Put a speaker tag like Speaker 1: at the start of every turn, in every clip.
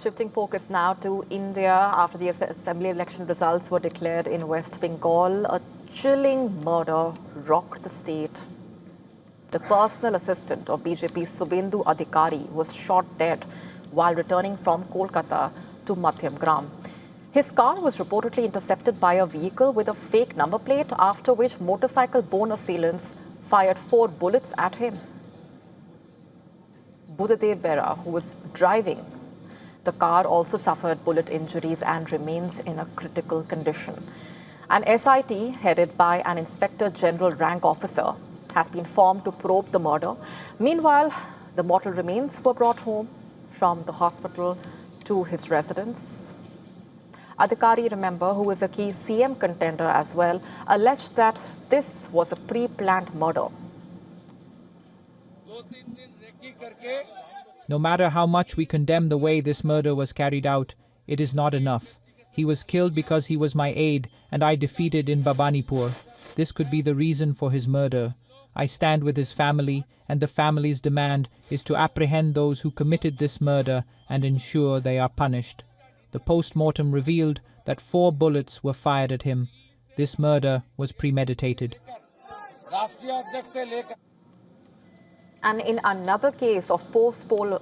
Speaker 1: Shifting focus now to India after the Assembly election results were declared in West Bengal. A chilling murder rocked the state. The personal assistant of BJP Suvendu Adhikari was shot dead while returning from Kolkata to Madhyamgram. His car was reportedly intercepted by a vehicle with a fake number plate, after which motorcycle-borne assailants fired 4 bullets at him. Buddhadev Bera, who was driving the car, also suffered bullet injuries and remains in a critical condition. An SIT headed by an Inspector General rank officer has been formed to probe the murder. Meanwhile, the mortal remains were brought home from the hospital to his residence. Adhikari, remember, who is a key CM contender as well, alleged that this was a pre-planned murder.
Speaker 2: No matter how much we condemn the way this murder was carried out, it is not enough. He was killed because he was my aide and I defeated in Bhabanipur. This could be the reason for his murder. I stand with his family, and the family's demand is to apprehend those who committed this murder and ensure they are punished. The post-mortem revealed that 4 bullets were fired at him. This murder was premeditated.
Speaker 1: And in another case of post-poll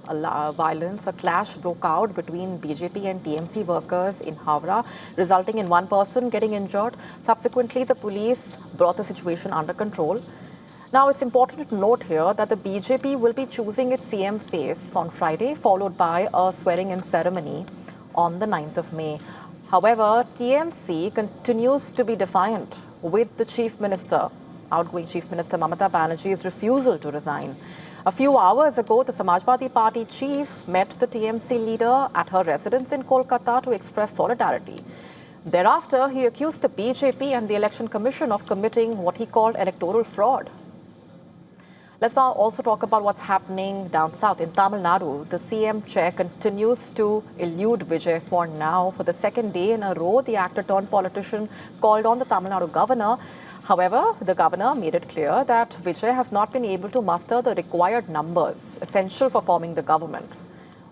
Speaker 1: violence, a clash broke out between BJP and TMC workers in Howrah, resulting in 1 person getting injured. Subsequently, the police brought the situation under control. Now, it's important to note here that the BJP will be choosing its CM face on Friday, followed by a swearing-in ceremony on the 9th of May. However, TMC continues to be defiant with the Chief Minister, outgoing Chief Minister Mamata Banerjee's refusal to resign. A few hours ago, the Samajwadi Party chief met the TMC leader at her residence in Kolkata to express solidarity. Thereafter, he accused the BJP and the Election Commission of committing what he called electoral fraud. Let's now also talk about what's happening down south. In Tamil Nadu, the CM chair continues to elude Vijay for now. For the 2nd day in a row, the actor-turned-politician called on the Tamil Nadu governor. However, the governor made it clear that Vijay has not been able to muster the required numbers essential for forming the government.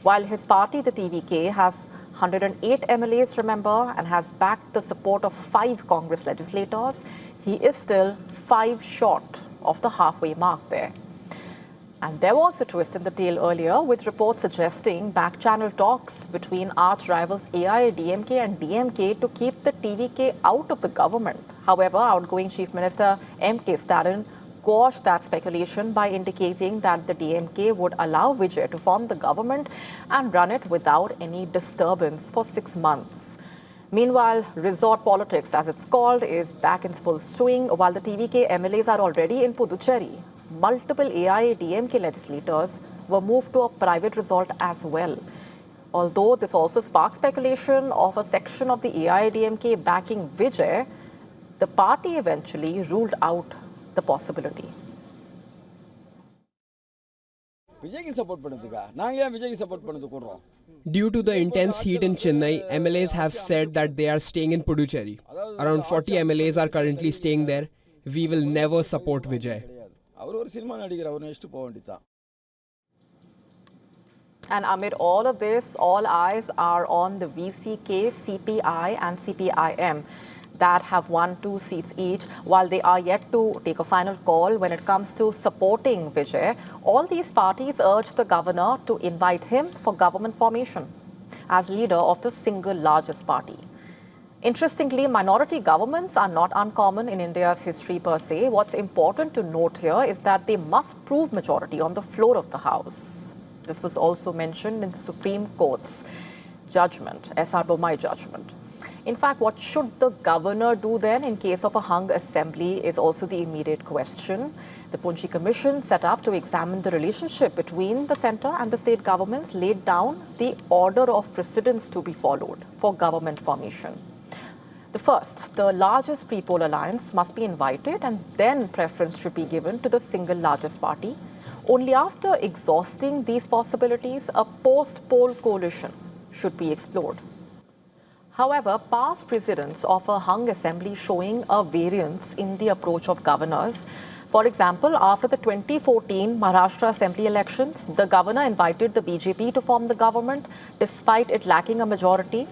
Speaker 1: While his party, the TVK, has 108 MLAs, remember, and has backed the support of 5 Congress legislators, he is still 5 short of the halfway mark there. And there was a twist in the tale earlier, with reports suggesting back-channel talks between arch rivals AIADMK and DMK to keep the TVK out of the government. However, outgoing Chief Minister M.K. Stalin quashed that speculation by indicating that the DMK would allow Vijay to form the government and run it without any disturbance for 6 months. Meanwhile, resort politics, as it's called, is back in full swing. While the TVK MLAs are already in Puducherry, multiple AIADMK legislators were moved to a private resort as well. Although this also sparked speculation of a section of the AIADMK backing Vijay, the party eventually ruled out the possibility.
Speaker 3: Due to the intense heat in Chennai, MLAs have said that they are staying in Puducherry. Around 40 MLAs are currently staying there. We will never support Vijay.
Speaker 1: And amid all of this, all eyes are on the VCK, CPI and CPIM that have won 2 seats each. While they are yet to take a final call when it comes to supporting Vijay, all these parties urge the governor to invite him for government formation as leader of the single largest party. Interestingly, minority governments are not uncommon in India's history per se. What's important to note here is that they must prove majority on the floor of the House. This was also mentioned in the Supreme Court's judgment, S.R. Bommai judgment. In fact, what should the governor do then in case of a hung assembly is also the immediate question. The Punji Commission, set up to examine the relationship between the centre and the state governments, laid down the order of precedents to be followed for government formation. The first, the largest pre-poll alliance must be invited, and then preference should be given to the single largest party. Only after exhausting these possibilities, a post-poll coalition should be explored. However, past precedents of a hung assembly showing a variance in the approach of governors For example, after the 2014 Maharashtra Assembly elections, the governor invited the BJP to form the government despite it lacking a majority.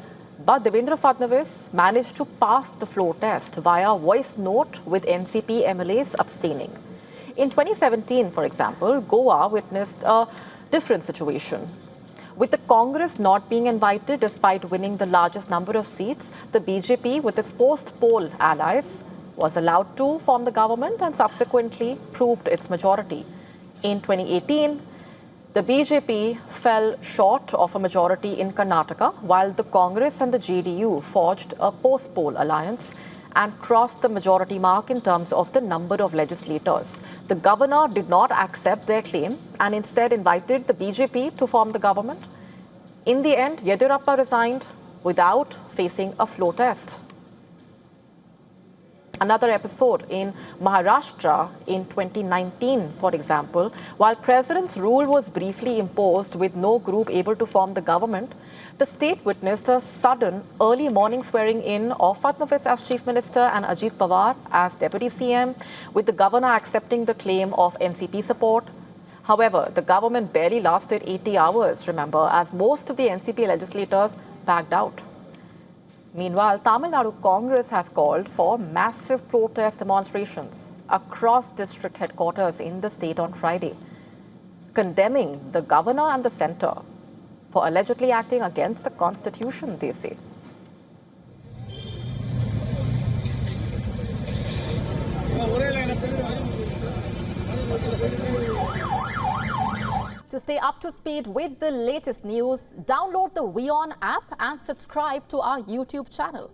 Speaker 1: But Devendra Fadnavis managed to pass the floor test via voice note with NCP MLAs abstaining. In 2017, for example, Goa witnessed a different situation. With the Congress not being invited despite winning the largest number of seats, the BJP, with its post-poll allies, was allowed to form the government and subsequently proved its majority. In 2018, the BJP fell short of a majority in Karnataka, while the Congress and the JDU forged a post-poll alliance and crossed the majority mark in terms of the number of legislators. The governor did not accept their claim and instead invited the BJP to form the government. In the end, Yediyurappa resigned without facing a floor test. Another episode in Maharashtra in 2019, for example, while President's rule was briefly imposed with no group able to form the government, the state witnessed a sudden early morning swearing in of Fadnavis as Chief Minister and Ajit Pawar as Deputy CM, with the governor accepting the claim of NCP support. However, the government barely lasted 80 hours, remember, as most of the NCP legislators backed out. Meanwhile, Tamil Nadu Congress has called for massive protest demonstrations across district headquarters in the state on Friday, condemning the governor and the centre for allegedly acting against the constitution, they say. To stay up to speed with the latest news, download the WION app and subscribe to our YouTube channel.